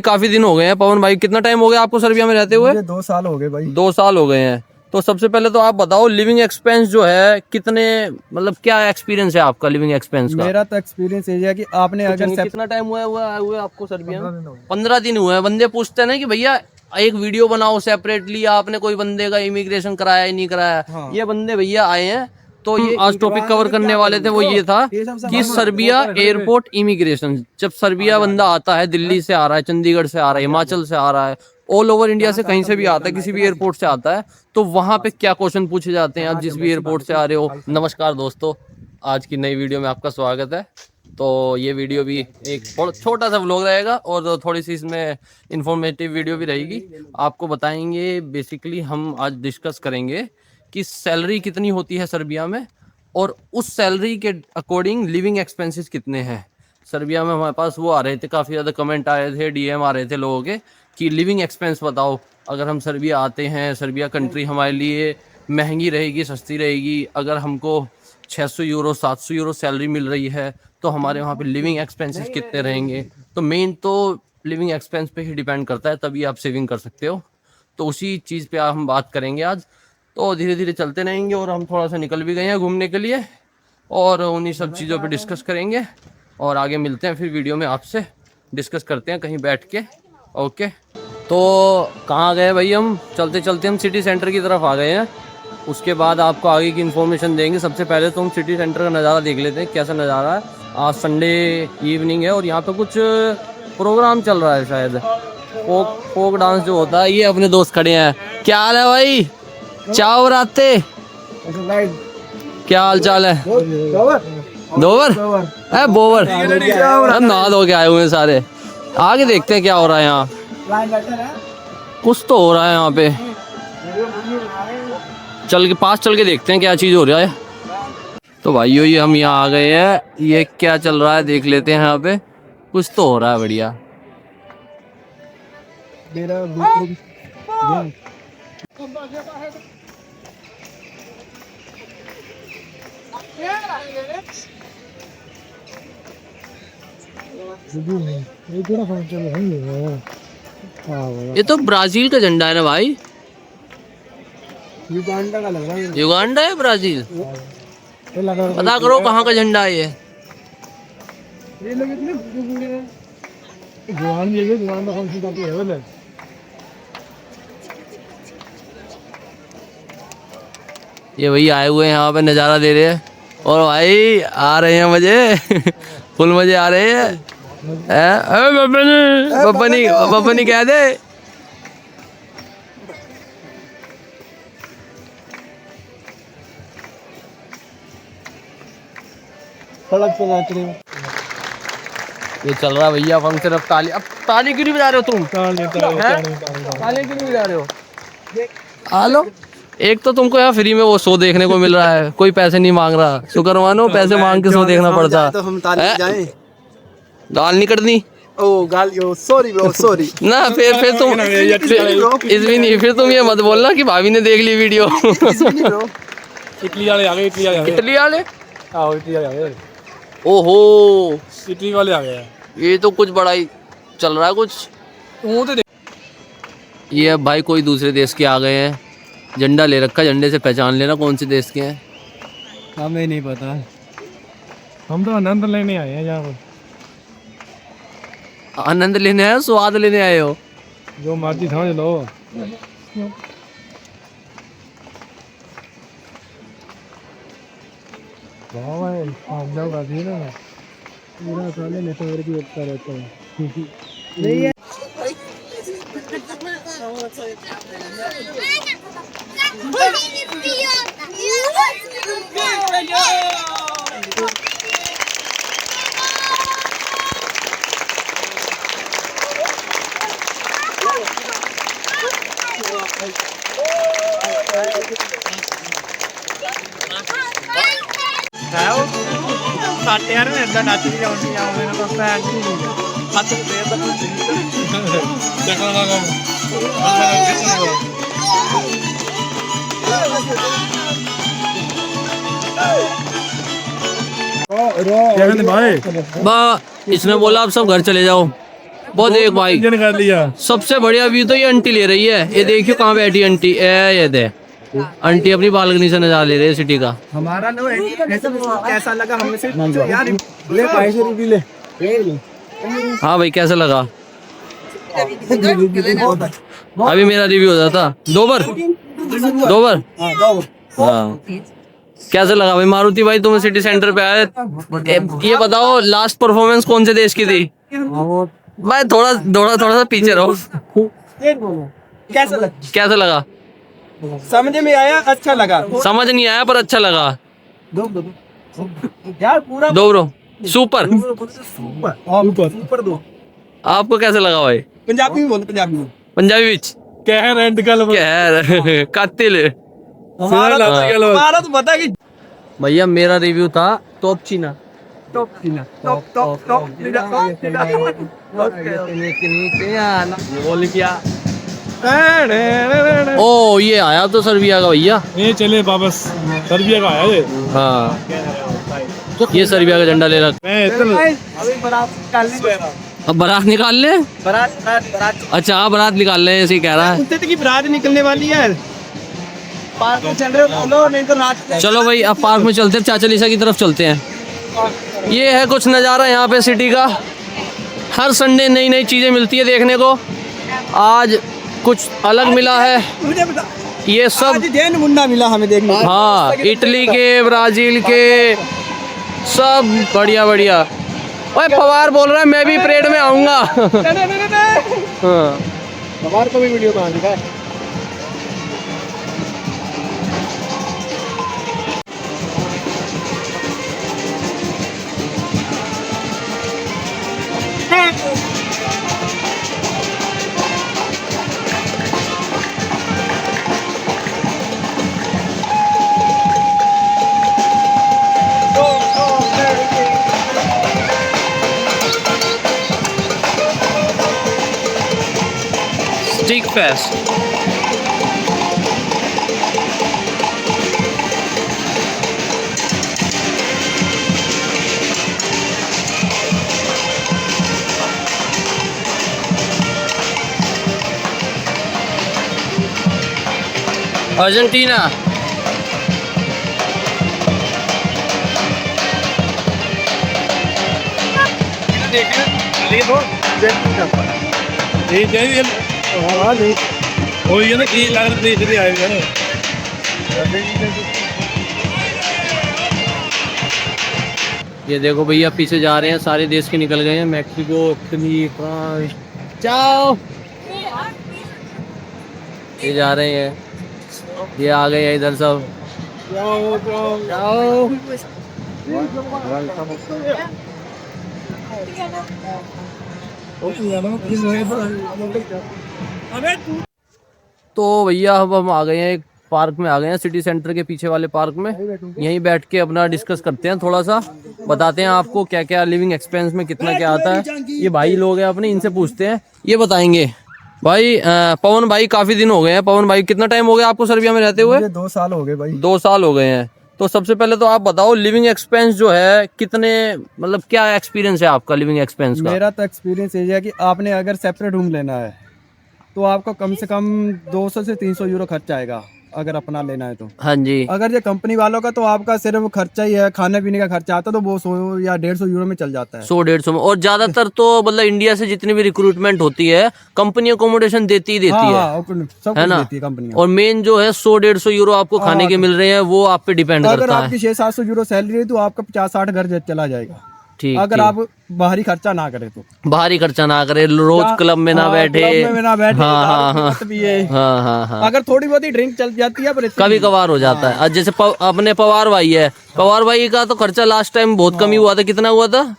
काफी दिन हो गए हैं पवन भाई, कितना टाइम हो गया आपको सर्बिया में रहते हुए? 2 साल हो गए भाई। 2 साल हो गए हैं। तो सबसे पहले तो आप बताओ लिविंग एक्सपेंस जो है कितने, मतलब क्या एक्सपीरियंस है आपका लिविंग एक्सपेंस का? मेरा तो एक्सपीरियंस ये है कि आपने अगर कितना टाइम हुआ आपको सर्बिया में? 15 दिन हो गए। 15 दिन हुए हैं। बंदे पूछते हैं ना कि भैया एक वीडियो बनाओ सेपरेटली, आपने कोई बंदे का इमिग्रेशन कराया या नहीं कराया। हाँ। ये बंदे भैया आए हैं, तो ये आज टॉपिक कवर करने वाले थे, वो ये था कि सर्बिया एयरपोर्ट इमिग्रेशन। जब सर्बिया बंदा आता है, दिल्ली से आ रहा है, चंडीगढ़ से आ रहा है, हिमाचल से आ रहा है, ऑल ओवर इंडिया से कहीं से भी आता है, किसी भी एयरपोर्ट से आता है, तो वहां पे क्या क्वेश्चन पूछे जाते हैं आप जिस भी एयरपोर्ट से आ रहे हो। नमस्कार दोस्तों, आज की नई वीडियो में आपका स्वागत है। तो ये वीडियो भी एक छोटा सा व्लॉग रहेगा और थोड़ी सी इसमें इंफॉर्मेटिव वीडियो भी रहेगी। आपको बताएंगे, बेसिकली हम आज डिस्कस करेंगे कि सैलरी कितनी होती है सर्बिया में, और उस सैलरी के अकॉर्डिंग लिविंग एक्सपेंसेस कितने हैं सर्बिया में। हमारे पास वो आ रहे थे, काफ़ी ज़्यादा कमेंट आ रहे थे, डीएम आ रहे थे लोगों के कि लिविंग एक्सपेंस बताओ, अगर हम सर्बिया आते हैं, सर्बिया कंट्री हमारे लिए महंगी रहेगी सस्ती रहेगी, अगर हमको 600 यूरो 700 यूरो सैलरी मिल रही है तो हमारे वहाँ पे लिविंग एक्सपेंसेस कितने रहेंगे। तो मेन तो लिविंग एक्सपेंस पे ही डिपेंड करता है, तभी आप सेविंग कर सकते हो। तो उसी चीज़ पे हम बात करेंगे आज। तो धीरे धीरे चलते रहेंगे, और हम थोड़ा सा निकल भी गए हैं घूमने के लिए, और उन्हीं सब चीज़ों पे डिस्कस करेंगे और आगे मिलते हैं फिर वीडियो में, आपसे डिस्कस करते हैं कहीं बैठ के। ओके, तो कहाँ गए भाई हम? चलते चलते हम सिटी सेंटर की तरफ आ गए हैं, उसके बाद आपको आगे की इन्फॉर्मेशन देंगे। सबसे पहले तो हम सिटी सेंटर का नज़ारा देख लेते हैं कैसा नज़ारा है। आज संडे इवनिंग है और यहाँ पे कुछ प्रोग्राम चल रहा है शायद, फोक डांस जो होता है। ये अपने दोस्त खड़े हैं। क्या हाल है भाई? चाव राते, क्या हाल चाल है? दोवर है बोवर, हम नहा धो के आए हुए हैं सारे। आगे देखते हैं क्या हो रहा है यहाँ, कुछ तो हो रहा है यहाँ पे। चल के पास चल के देखते हैं क्या चीज़ हो रहा है। तो भाइयों ये हम यहाँ आ गए हैं, ये क्या चल रहा है देख लेते हैं। यहाँ पे कुछ तो हो रहा है बढ़िया। ये तो ब्राजील का झंडा है ना भाई? युगांडा का लग रहा है। युगांडा है ब्राजील? पता करो कहाँ का झंडा है ये। ये भैया आए हुए हैं यहाँ पे, नज़ारा दे रहे हैं, और भाई आ रहे हैं मजे फुल मजे आ रहे हैं। बब्बनी कह दे। ये चल रहा भैया फंक्शन। अब ताली क्यों नहीं बजा रहे हो तुम? ताली क्यों नहीं बजा रहे हो? हेलो, एक तो तुमको यहाँ फ्री में वो शो देखने को मिल रहा है, कोई पैसे नहीं मांग रहा। शुक्र मानो, पैसे मांग के शो देखना पड़ता। तो हम ताली बजाएं? गाल नहीं कटनी। ओ गाल, सॉरी ब्रो, सॉरी ना फिर तुम इसमें नहीं, फिर तुम ये मत बोलना कि भाभी ने देख ली वीडियो। इटली वाले आ गए, इटली वाले? आओ इटली वाले आ गए। ओहो, इटली वाले आ गए। ये तो कुछ बड़ा ही चल रहा है कुछ। ये अब भाई कोई दूसरे देश के आ गए हैं, झंडा ले रखा, झंडे से पहचान लेना कौन से देश के हैं। हमें नहीं पता, हम तो आनंद लेने आए हैं यहाँ पर। आनंद लेने आए हो, स्वाद लेने आए हो? जो मर्जी समझ लो। पूरा साले नेटवर्क की व्यवस्था रहता है। यार मैं इतना नाच नहीं जाऊंगी यार, मेरा तो फैन हाथ से दे दो देखो ना भाई। इसने बोला आप सब घर चले जाओ। वो देख भाई, इंजन कर लिया। सबसे बढ़िया व्यू तो ये आंटी ले रही है। ये देखियो कहाँ बैठी आंटी, ये दे आंटी अपनी बालकनी से नजारा ले रही है सिटी का। हमारा ना कैसा लगा हमें से यार, ले पैसे रिव्यू ले। हाँ भाई कैसा लगा? अभी मेरा रिव्यू हो जाता। दो बार हाँ। कैसा लगा भाई मारुति भाई, तुम सिटी सेंटर पे आए, ये बताओ लास्ट परफॉर्मेंस कौन से देश की थी? भाई थोड़ा सा पीछे रहो। कैसा लगा? समझ में आया, अच्छा लगा। समझ नहीं आया पर अच्छा लगा यार पूरा दो ब्रो, सुपर। ऊपर दो। आपको कैसा लगा भाई? पंजाबी में बोलो, पंजाबी में। पंजाबी विच कहर एंड गल कहर कातिल। हमारा तो पता कि भैया मेरा रिव्यू था टॉप चीना। टॉप ओ ये आया तो सर्बिया का भैया। ये चले वापस, सर्बिया का आया ये। हाँ ये सर्बिया का झंडा ले रखा। मैं इतना अब बारात निकाल ले। बारात अच्छा हाँ बारात निकाल ले, ऐसे ही कह रहा है। कुत्ते की बारात निकलने वाली है। पार्क में चल रहे हो बोलो, नहीं तो रात। चलो भाई अब पार्क में चलते हैं, चाचा लीसा की तरफ चलते हैं। ये है कुछ नज़ारा यहाँ पे सिटी का। हर संडे नई नई चीज़ें मिलती है देखने को। आज कुछ अलग मिला है। मुझे बता, ये सब आज जैन मुंडा मिला हमें देखने को। हाँ इटली के, ब्राजील के, सब बढ़िया बढ़िया। ओए पवार बोल रहा है मैं भी परेड में आऊँगा। हाँ हमारे को भी वीडियो बना दिखा। Stick fest. अर्जेंटीना। ना कि लागत देश नहीं आएगा ना। ये देखो भैया पीछे जा रहे हैं, सारे देश के निकल गए हैं। मैक्सिको, इटली, फ्रांस, जाओ ये जा रहे हैं, ये आ गए हैं इधर सब। जाओ तो भैया अब हम आ गए हैं एक पार्क में, आ गए हैं सिटी सेंटर के पीछे वाले पार्क में। यहीं बैठ के अपना डिस्कस करते हैं, थोड़ा सा बताते हैं आपको क्या क्या लिविंग एक्सपेंस में कितना क्या आता है। ये भाई लोग हैं अपने, इनसे पूछते हैं, ये बताएंगे। भाई पवन भाई काफी दिन हो गए हैं। पवन भाई कितना टाइम हो गया आपको सर्बिया में रहते हुए? 2 साल हो गए भाई। 2 साल हो गए हैं। तो सबसे पहले तो आप बताओ लिविंग एक्सपेंस जो है कितने, मतलब क्या एक्सपीरियंस है आपका लिविंग एक्सपेंस का? मेरा तो एक्सपीरियंस ये है कि आपने अगर सेपरेट रूम लेना है तो आपको कम से कम 200 से 300 यूरो खर्चा आएगा अगर अपना लेना है तो। हाँ जी। अगर ये कंपनी वालों का तो आपका सिर्फ खर्चा ही है, खाने पीने का खर्चा आता है तो वो 100 या 150 यूरो में चल जाता है। 100-150 में। और ज्यादातर तो मतलब इंडिया से जितनी भी रिक्रूटमेंट होती है कंपनी अकोमोडेशन देती ही देती हाँ, सब है ना? देती है कंपनी। और मेन जो है 100-150 यूरो आपको खाने के मिल रहे हैं, वो आप पे डिपेंड अगर करता है। आपकी 600-700 यूरो सैलरी है तो आपका 50-60 घर चला जाएगा। ठीक। अगर आप बाहरी खर्चा ना करें तो, बाहरी खर्चा ना करे, रोज क्लब में ना बैठे। क्लब में ना बैठे, हाँ, दारू मत पिए। हाँ हाँ हाँ। अगर थोड़ी बहुत ही ड्रिंक चल जाती है पर कभी कभार हो जाता है। जैसे अपने पवार भाई है, पवार भाई का तो खर्चा लास्ट टाइम बहुत कम ही हुआ था। कितना हुआ था?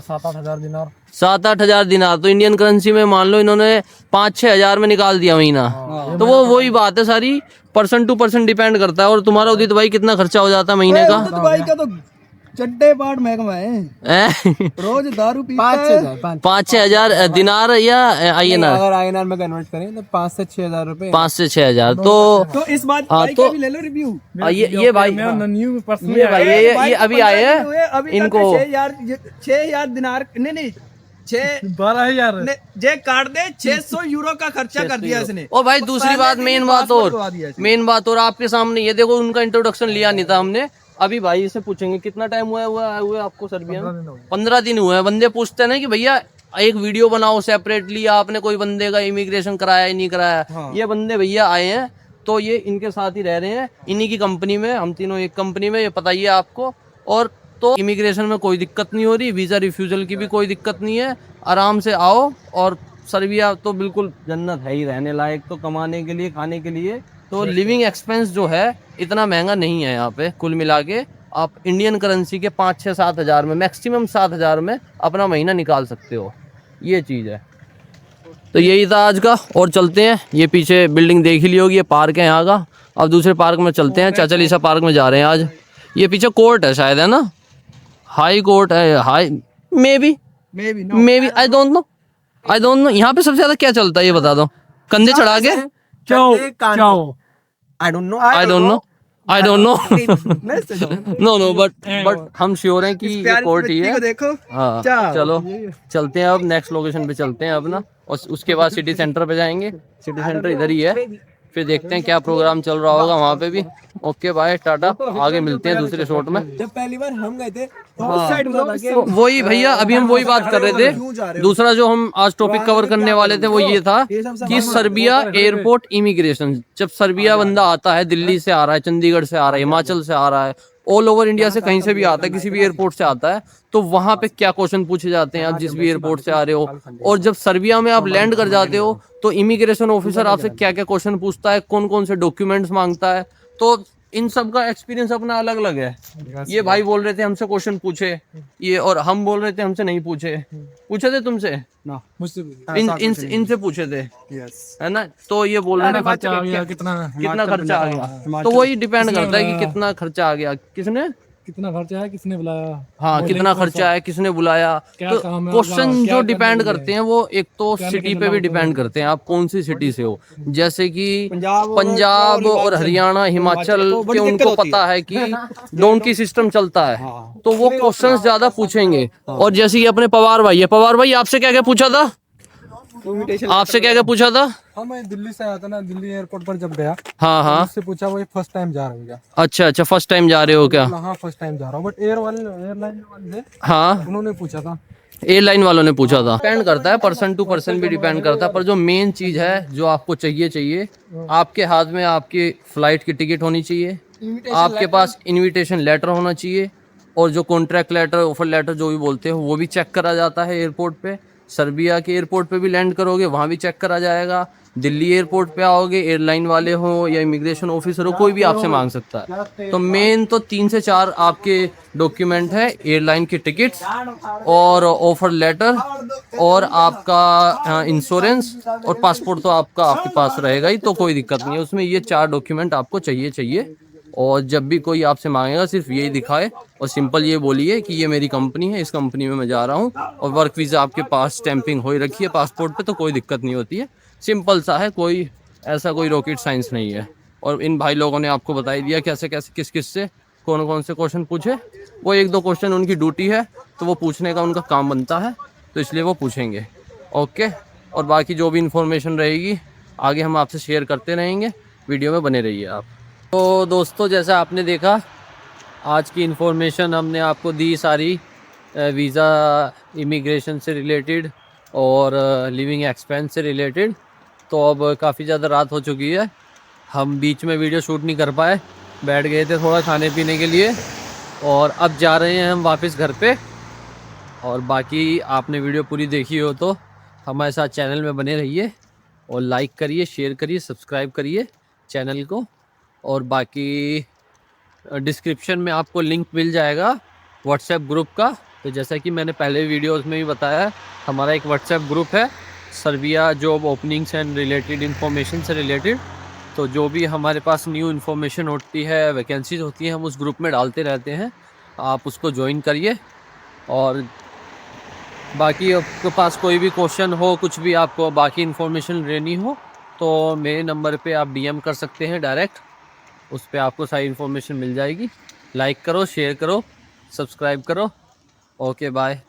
7-8 हजार दिनार। 7-8 हजार दिनार। तो इंडियन करेंसी में मान लो इन्होंने 5-6 हजार में निकाल दिया महीना। तो वो वही बात है, सारी पर्सन टू पर्सन डिपेंड करता है। और तुम्हारा उदित भाई कितना खर्चा हो जाता है महीने का? भाई का तो चड्डे पाट महंगा है, रोज दारू पीता है। 5-6 हजार दिनार या INR? अगर INR में कन्वर्ट करें तो 5 से 6 हजार रुपए। 5 से 6 हजार। तो इस बात हाँ, भाई तो का भी ले लो रिव्यू। ये भाई, ये भाई ये अभी आए हैं इनको 6 हजार दिनार नहीं, 12,000 ने जे काट दे 600 यूरो का खर्चा कर दिया इसने। और भाई दूसरी बात, मेन बात और आपके सामने ये देखो, उनका इंट्रोडक्शन लिया नहीं था हमने। अभी भाई से पूछेंगे कितना टाइम हुआ आपको सर्बिया में? 15 दिन हुए हैं। बंदे पूछते हैं ना कि भैया एक वीडियो बनाओ सेपरेटली, आपने कोई बंदे का इमिग्रेशन कराया नहीं कराया। हाँ। ये बंदे भैया आए हैं तो ये इनके साथ ही रह रहे हैं, इन्हीं की कंपनी में, हम तीनों एक कंपनी में, ये पता ही है आपको। और तो इमिग्रेशन में कोई दिक्कत नहीं हो रही, वीज़ा रिफ्यूजल की भी कोई दिक्कत नहीं है। आराम से आओ। और सर्बिया तो बिल्कुल जन्नत है ही रहने लायक, तो कमाने के लिए, खाने के लिए। तो लिविंग एक्सपेंस जो है इतना महंगा नहीं है यहाँ पे। कुल मिला के आप इंडियन करेंसी के 5-6-7 हज़ार में, मैक्सिमम 7 हज़ार में अपना महीना निकाल सकते हो। ये चीज़ है। तो यही था आज का। और चलते हैं, ये पीछे बिल्डिंग देख ही ली होगी, ये पार्क है यहाँ का। अब दूसरे पार्क में चलते हैं, चाचा लीसा पार्क में जा रहे हैं आज। ये पीछे कोर्ट है शायद, है ना? हाई कोर्ट है, high may be I don't know. यहाँ पे सबसे ज्यादा क्या चलता है ये बता दो। कंधे चढ़ा के I don't know no but हम श्योर हैं कि ये कोर्ट ही है। देखो। हाँ चलो चलते हैं, अब नेक्स्ट लोकेशन पे चलते हैं अपना। और उसके बाद सिटी सेंटर पे जाएंगे। सिटी सेंटर इधर ही है, फिर देखते हैं क्या प्रोग्राम चल रहा होगा वहाँ पे भी। ओके बाय, टाटा, आगे मिलते हैं दूसरे शॉट में। जब पहली बार हम गए थे तो वही भैया, अभी हम वही बात कर रहे थे। दूसरा जो हम आज टॉपिक कवर करने वाले थे वो ये था कि सर्बिया एयरपोर्ट इमिग्रेशन। जब सर्बिया बंदा आता है, दिल्ली से आ रहा है, चंडीगढ़ से आ रहा है, हिमाचल से आ रहा है, ऑल ओवर इंडिया से कहीं से भी आता है, किसी भी एयरपोर्ट से आता है, तो वहां पे क्या क्वेश्चन पूछे जाते हैं आप जिस भी एयरपोर्ट से आ रहे हो। और जब सर्बिया में आप लैंड कर जाते हो तो इमिग्रेशन ऑफिसर आपसे क्या क्या क्वेश्चन पूछता है, कौन कौन से डॉक्यूमेंट्स मांगता है। तो इन सब का एक्सपीरियंस अपना अलग अलग है। ये भाई बोल रहे थे हमसे क्वेश्चन पूछे ये, और हम बोल रहे थे हमसे नहीं पूछे थे तुमसे ना, मुझसे इनसे पूछे थे, है ना? तो ये बोल रहे थे कितना खर्चा आ गया। तो वही डिपेंड करता है कि कितना खर्चा आ गया, कितना खर्चा है, किसने बुलाया। हाँ, कितना खर्चा है, किसने बुलाया। तो क्वेश्चन जो डिपेंड करते हैं वो एक तो सिटी पे भी डिपेंड करते हैं, आप कौन सी सिटी से हो। जैसे कि पंजाब और हरियाणा, हिमाचल के उनको पता है कि डोंकी सिस्टम चलता है, तो वो क्वेश्चंस ज्यादा पूछेंगे। और जैसे कि अपने पवार भाई है, पवार भाई आपसे क्या क्या पूछा था? आपसे क्या क्या पूछा था? हाँ, मैं दिल्ली से आया था ना, दिल्ली एयरपोर्ट पर जब गया। हाँ, उससे पूछा वो फर्स्ट टाइम जा रहे हो क्या? अच्छा, फर्स्ट टाइम जा रहे हो क्या? हाँ, फर्स्ट टाइम जा रहा हूँ, बट एयरलाइन वाले हाँ, उन्होंने पूछा था, एयरलाइन वालों ने पूछा था। डिपेंड करता है, पर्सन टू पर्सन भी डिपेंड करता है। पर जो मेन चीज है जो आपको चाहिए, आपके हाथ में आपकी फ्लाइट की टिकट होनी चाहिए, आपके पास इन्विटेशन लेटर होना चाहिए, और जो कॉन्ट्रैक्ट लेटर, ऑफर लेटर जो भी बोलते हैं वो भी चेक करा जाता है एयरपोर्ट पे। सर्बिया के एयरपोर्ट पे भी लैंड करोगे वहाँ भी चेक करा जाएगा। दिल्ली एयरपोर्ट पे आओगे, एयरलाइन वाले हो या इमिग्रेशन ऑफिसर हो, कोई भी आपसे मांग सकता है। तो मेन तो 3 से 4 आपके डॉक्यूमेंट है, एयरलाइन की टिकट्स और ऑफर लेटर और आपका इंश्योरेंस और पासपोर्ट तो आपके पास रहेगा ही, तो कोई दिक्कत नहीं है उसमें। ये 4 डॉक्यूमेंट आपको चाहिए। और जब भी कोई आपसे मांगेगा सिर्फ यही दिखाए और सिंपल ये बोलिए कि ये मेरी कंपनी है, इस कंपनी में मैं जा रहा हूँ, और वर्क वीज़ा आपके पास स्टैंपिंग हो ही रखी है पासपोर्ट पे, तो कोई दिक्कत नहीं होती है। सिंपल सा है, कोई ऐसा कोई रॉकेट साइंस नहीं है। और इन भाई लोगों ने आपको बता ही दिया कैसे किस से कौन से क्वेश्चन पूछे। वो 1-2 क्वेश्चन उनकी ड्यूटी है, तो वो पूछने का उनका काम बनता है, तो इसलिए वो पूछेंगे। ओके, और बाकी जो भी इंफॉर्मेशन रहेगी आगे हम आपसे शेयर करते रहेंगे, वीडियो में बने रहिए आप। तो दोस्तों, जैसा आपने देखा आज की इन्फॉर्मेशन हमने आपको दी सारी, वीज़ा, इमिग्रेशन से रिलेटेड और लिविंग एक्सपेंस से रिलेटेड। तो अब काफ़ी ज़्यादा रात हो चुकी है, हम बीच में वीडियो शूट नहीं कर पाए, बैठ गए थे थोड़ा खाने पीने के लिए, और अब जा रहे हैं हम वापस घर पे। और बाकी आपने वीडियो पूरी देखी हो तो हमारे साथ चैनल में बने रहिए और लाइक करिए, शेयर करिए, सब्सक्राइब करिए चैनल को। और बाकी डिस्क्रिप्शन में आपको लिंक मिल जाएगा व्हाट्सएप ग्रुप का। तो जैसा कि मैंने पहले वीडियोस में भी बताया, हमारा एक व्हाट्सएप ग्रुप है Serbia job openings and related information से रिलेटेड। तो जो भी हमारे पास न्यू इन्फॉर्मेशन होती है, वैकेंसीज होती हैं, हम उस ग्रुप में डालते रहते हैं, आप उसको ज्वाइन करिए। और बाकी आपके पास कोई भी क्वेश्चन हो, कुछ भी आपको बाकी इन्फॉर्मेशन लेनी हो, तो मेरे नंबर पे आप DM कर सकते हैं डायरेक्ट, उस पर आपको सारी इन्फॉर्मेशन मिल जाएगी। लाइक करो, शेयर करो, सब्सक्राइब करो। Okay bye.